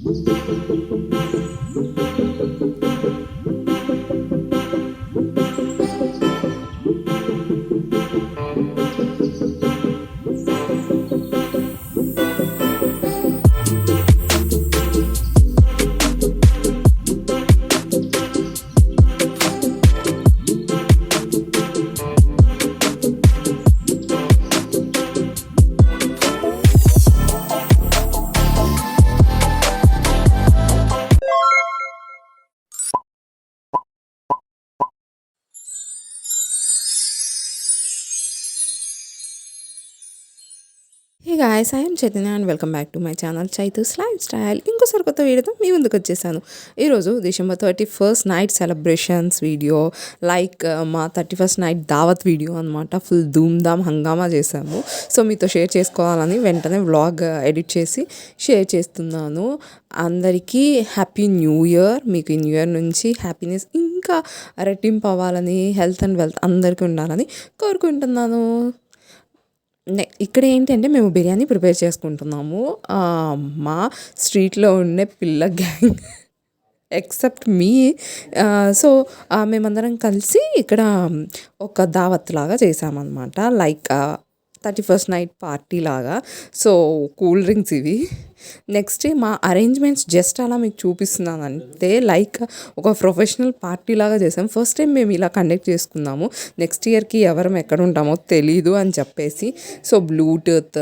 Hey guys, I am Chaitanya and welcome back to my channel Chaitu's life style. ఇంకోసారి కొత్త వీడియోతో మీ ముందుకు వచ్చేసాను. ఈరోజు December 31st night celebrations video, like మా 31st నైట్ దావత్ వీడియో అనమాట. ఫుల్ ధూమ్ధామ్ హంగామా చేసాము. సో మీతో షేర్ చేసుకోవాలని వెంటనే వ్లాగ్ ఎడిట్ చేసి షేర్ చేస్తున్నాను. అందరికీ హ్యాపీ న్యూ ఇయర్. మీకు ఈ న్యూ ఇయర్ నుంచి హ్యాపీనెస్ ఇంకా రెట్టింపు అవ్వాలని, హెల్త్ అండ్ వెల్త్ అందరికీ ఉండాలని కోరుకుంటున్నాను. ఇక్కడ ఏంటంటే మేము బిర్యానీ ప్రిపేర్ చేసుకుంటున్నాము. మా స్ట్రీట్లో ఉండే పిల్ల గ్యాంగ్ ఎక్సెప్ట్ మీ. సో మేమందరం కలిసి ఇక్కడ ఒక దావత్ లాగా చేసామన్నమాట. లైక్ 31st నైట్ పార్టీ లాగా. సో కూల్ డ్రింక్స్ ఇవి. నెక్స్ట్ మా అరేంజ్మెంట్స్ జస్ట్ అలా మీకు చూపిస్తున్నాను అంటే, లైక్ ఒక ప్రొఫెషనల్ పార్టీ లాగా చేసాం. ఫస్ట్ టైం మేము ఇలా కండక్ట్ చేసుకున్నాము. నెక్స్ట్ ఇయర్కి ఎవరం ఎక్కడ ఉంటామో తెలీదు అని చెప్పేసి, సో బ్లూటూత్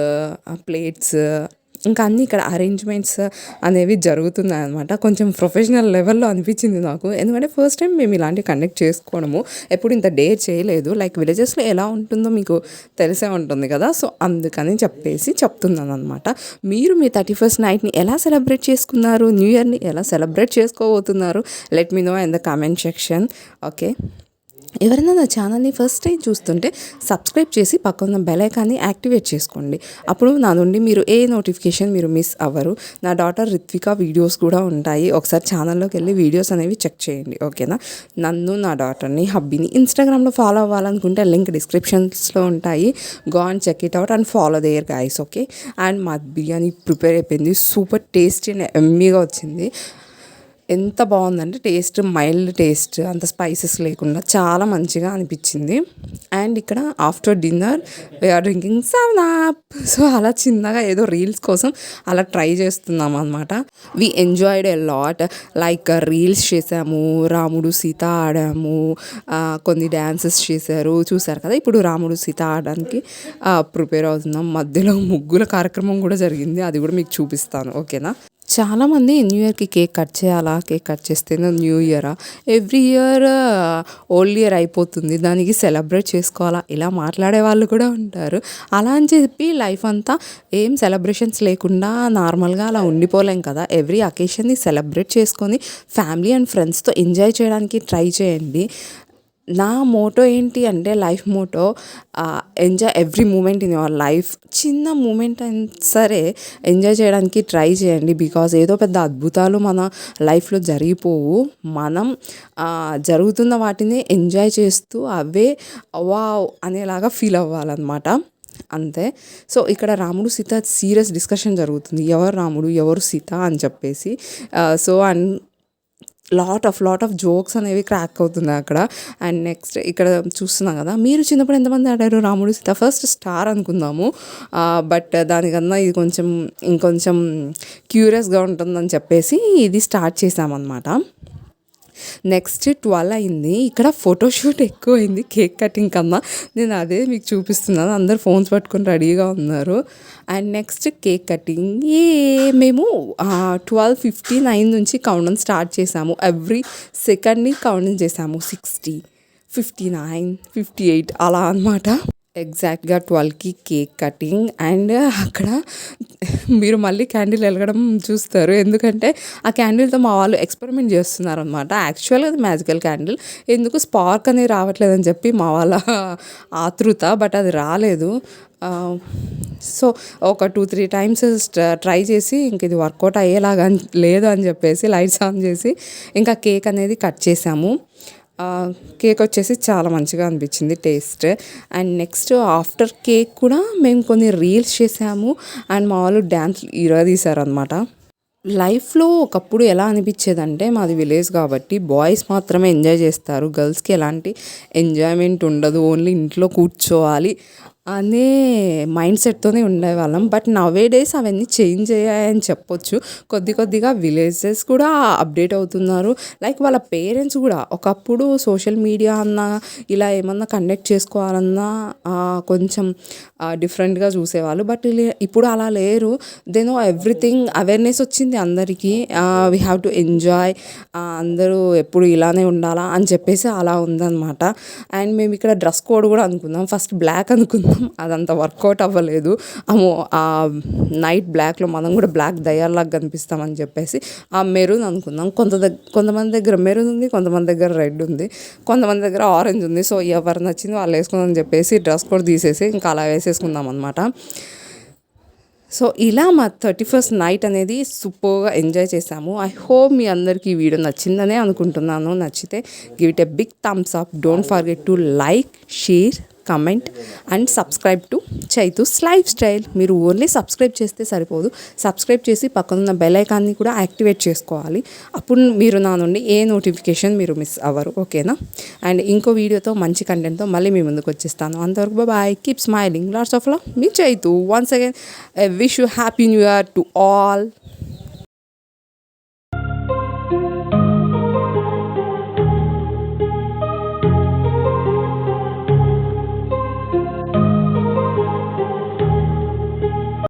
ప్లేట్స్ ఇంకా అన్నీ ఇక్కడ అరేంజ్మెంట్స్ అనేవి జరుగుతున్నాయి అనమాట. కొంచెం ప్రొఫెషనల్ లెవెల్లో అనిపించింది నాకు, ఎందుకంటే ఫస్ట్ టైం మేము ఇలాంటివి కండక్ట్ చేసుకోవడము. ఎప్పుడు ఇంత డే చేయలేదు. లైక్ విలేజెస్లో ఎలా ఉంటుందో మీకు తెలిసే ఉంటుంది కదా. సో అందుకని చెప్పేసి చెప్తున్నాను అనమాట. మీరు మీ 31st నైట్ని ఎలా సెలబ్రేట్ చేసుకున్నారు, న్యూ ఇయర్ని ఎలా సెలబ్రేట్ చేసుకోబోతున్నారు, let me know in the comment section. Okay, ఎవరైనా నా ఛానల్ని ఫస్ట్ టైం చూస్తుంటే సబ్స్క్రైబ్ చేసి పక్కన బెల్ ఐకాన్ని యాక్టివేట్ చేసుకోండి. అప్పుడు నా నుండి మీరు ఏ నోటిఫికేషన్ మీరు మిస్ అవ్వరు. నా డాటర్ రిత్విక వీడియోస్ కూడా ఉంటాయి. ఒకసారి ఛానల్లోకి వెళ్ళి వీడియోస్ అనేవి చెక్ చేయండి. ఓకేనా. నన్ను, నా డాటర్ని, హబ్బీని ఇన్స్టాగ్రామ్లో ఫాలో అవ్వాలనుకుంటే లింక్ డిస్క్రిప్షన్స్లో ఉంటాయి. Go and check it out and follow there guys. Okay. And మా బిర్యానీ ప్రిపేర్ అయిపోయింది. సూపర్ టేస్టీ అండ్ ఎమ్మీగా వచ్చింది. ఎంత బాగుందంటే టేస్ట్ మైల్డ్ టేస్ట్, అంత స్పైసెస్ లేకుండా చాలా మంచిగా అనిపించింది. అండ్ ఇక్కడ after dinner we are drinking 7up. So అలా చిన్నగా ఏదో రీల్స్ కోసం అలా ట్రై చేస్తున్నాం అనమాట. We enjoyed a lot. Like reels చేసాము, రాముడు సీత ఆడాము, కొన్ని డ్యాన్సెస్ చేశారు, చూసారు కదా. ఇప్పుడు రాముడు సీత ఆడడానికి ప్రిపేర్ అవుతున్నాం. మధ్యలో ముగ్గుల కార్యక్రమం కూడా జరిగింది, అది కూడా మీకు చూపిస్తాను. ఓకేనా. చాలామంది న్యూ ఇయర్కి కేక్ కట్ చేయాలా, కేక్ కట్ చేస్తేనే న్యూ ఇయరా, ఎవ్రీ ఇయర్ ఓల్డ్ ఇయర్ అయిపోతుంది, దానికి సెలబ్రేట్ చేసుకోవాలా, ఇలా మాట్లాడే వాళ్ళు కూడా ఉంటారు. అలా అని చెప్పి లైఫ్ అంతా ఏం సెలబ్రేషన్స్ లేకుండా నార్మల్గా అలా ఉండిపోలేం కదా. ఎవ్రీ అకేషన్ని సెలబ్రేట్ చేసుకొని ఫ్యామిలీ అండ్ ఫ్రెండ్స్తో ఎంజాయ్ చేయడానికి ట్రై చేయండి. నా మోటో ఏంటి అంటే, life motto enjoy every moment in your life. చిన్న మూమెంట్ అయినా సరే ఎంజాయ్ చేయడానికి ట్రై చేయండి. బికాజ్ ఏదో పెద్ద అద్భుతాలు మన లైఫ్లో జరిగిపోవు. మనం జరుగుతున్న వాటిని ఎంజాయ్ చేస్తూ అవే వావ్ అనేలాగా ఫీల్ అవ్వాలన్నమాట. అంతే. సో ఇక్కడ రాముడు సీత సీరియస్ డిస్కషన్ జరుగుతుంది, ఎవరు రాముడు ఎవరు సీత అని చెప్పేసి. So and lot of jokes అనేవి క్రాక్ అవుతున్నాయి అక్కడ. అండ్ నెక్స్ట్ ఇక్కడ చూస్తున్నాం కదా, మీరు చిన్నప్పుడు ఎంతమంది ఆడారు రాముడు సీత? ఫస్ట్ స్టార్ అనుకుందాము, బట్ దానికన్నా ఇది ఇంకొంచెం క్యూరియస్గా ఉంటుందని చెప్పేసి ఇది స్టార్ట్ చేసామన్నమాట. నెక్స్ట్ 12 అయింది. ఇక్కడ ఫోటోషూట్ ఎక్కువైంది కేక్ కటింగ్ కన్నా. నేను అదే మీకు చూపిస్తున్నాను. అందరు ఫోన్స్ పట్టుకొని రెడీగా ఉన్నారు. And next cake cutting. మేము 12:59 నుంచి కౌంట్ స్టార్ట్ చేసాము. ఎవ్రీ సెకండ్ని కౌంట్ చేసాము. 60, 59, 58 అలా అనమాట. ఎగ్జాక్ట్గా 12కి కేక్ కటింగ్. అండ్ అక్కడ మీరు మళ్ళీ క్యాండిల్ వెలగడం చూస్తారు, ఎందుకంటే ఆ క్యాండిల్తో మా వాళ్ళు ఎక్స్పెరిమెంట్ చేస్తున్నారు అనమాట. యాక్చువల్గా అది మ్యాజికల్ క్యాండిల్, ఎందుకు స్పార్క్ అనేది రావట్లేదని చెప్పి మా వాళ్ళ ఆతృత, బట్ అది రాలేదు. సో ఒక 2-3 టైమ్స్ ట్రై చేసి ఇంక ఇది వర్కౌట్ అయ్యేలాగా లేదు అని చెప్పేసి లైట్స్ ఆన్ చేసి ఇంకా కేక్ అనేది కట్ చేసాము. కేక్ వచ్చేసి చాలా మంచిగా అనిపించింది taste. And next after cake కూడా మేము కొన్ని రీల్స్ చేసాము. అండ్ మా వాళ్ళు డ్యాన్స్ తీశారు అనమాట. లైఫ్‌లో ఒకప్పుడు ఎలా అనిపిచ్చేదంటే మాది విలేజ్ కాబట్టి బాయ్స్ మాత్రమే ఎంజాయ్ చేస్తారు. గర్ల్స్‌కి ఎలాంటి ఎంజాయ్‌మెంట్ ఉండదు. ఓన్లీ ఇంట్లో కూర్చోవాలి అనే మైండ్ సెట్‌తోనే ఉండేవాళ్ళం. బట్ నౌ ఏ డేస్ అవన్నీ చేంజ్ అయ్యాయని చెప్పొచ్చు. కొద్దిగా విలేజెస్ కూడా అప్‌డేట్ అవుతున్నారు. లైక్ వాళ్ళ పేరెంట్స్ కూడా ఒకప్పుడు సోషల్ మీడియా అన్నా, ఇలా ఏమన్నా కండక్ట్ చేసుకోవాలన్నా కొంచెం డిఫరెంట్‌గా చూసేవాళ్ళు. బట్ ఇప్పుడు అలా లేరు. They know everything. అవేర్‌నెస్ వచ్చింది అందరికీ. వీ హ్యావ్ టు ఎంజాయ్, అందరూ ఎప్పుడు ఇలానే ఉండాలా అని చెప్పేసి అలా ఉందనమాట. అండ్ మేము ఇక్కడ డ్రెస్ కోడ్ కూడా అనుకున్నాం. ఫస్ట్ బ్లాక్ అనుకున్నాం. అదంతా వర్కౌట్ అవ్వలేదు. అమ్మో! నైట్ బ్లాక్‌లో మనం కూడా బ్లాక్ దయ్యాల్లాగా కనిపిస్తామని చెప్పేసి ఆ మెరూన్ అనుకున్నాం. కొంతమంది దగ్గర మెరూన్ ఉంది, కొంతమంది దగ్గర రెడ్ ఉంది, కొంతమంది దగ్గర ఆరెంజ్ ఉంది. సో ఎవరు నచ్చింది వాళ్ళు వేసుకుందామని చెప్పేసి డ్రెస్ కోడ్ తీసేసి ఇంకా అలా వేసేసుకుందాం అనమాట. సో ఇలా మా 31st నైట్ అనేది సూపర్‌గా ఎంజాయ్ చేశాము. ఐ హోప్ మీ అందరికీ ఈ వీడియో నచ్చిందనే అనుకుంటున్నాను. నచ్చితే give it a big thumbs up. Don't forget to like, share, comment and subscribe to Chaitu's lifestyle. మీరు ఓన్లీ సబ్స్క్రైబ్ చేస్తే సరిపోదు. సబ్స్క్రైబ్ చేసి పక్కనున్న బెల్ ఐకాన్ని కూడా యాక్టివేట్ చేసుకోవాలి. అప్పుడు మీరు నా నుండి ఏ నోటిఫికేషన్ మీరు మిస్ అవ్వరు. ఓకేనా? అండ్ ఇంకో వీడియోతో మంచి కంటెంట్తో మళ్ళీ మీ ముందుకు వచ్చేస్తాను. అంతవరకు bye. Keep smiling. Lots of love. మీ Chaitu. Once again wish you happy new year to all.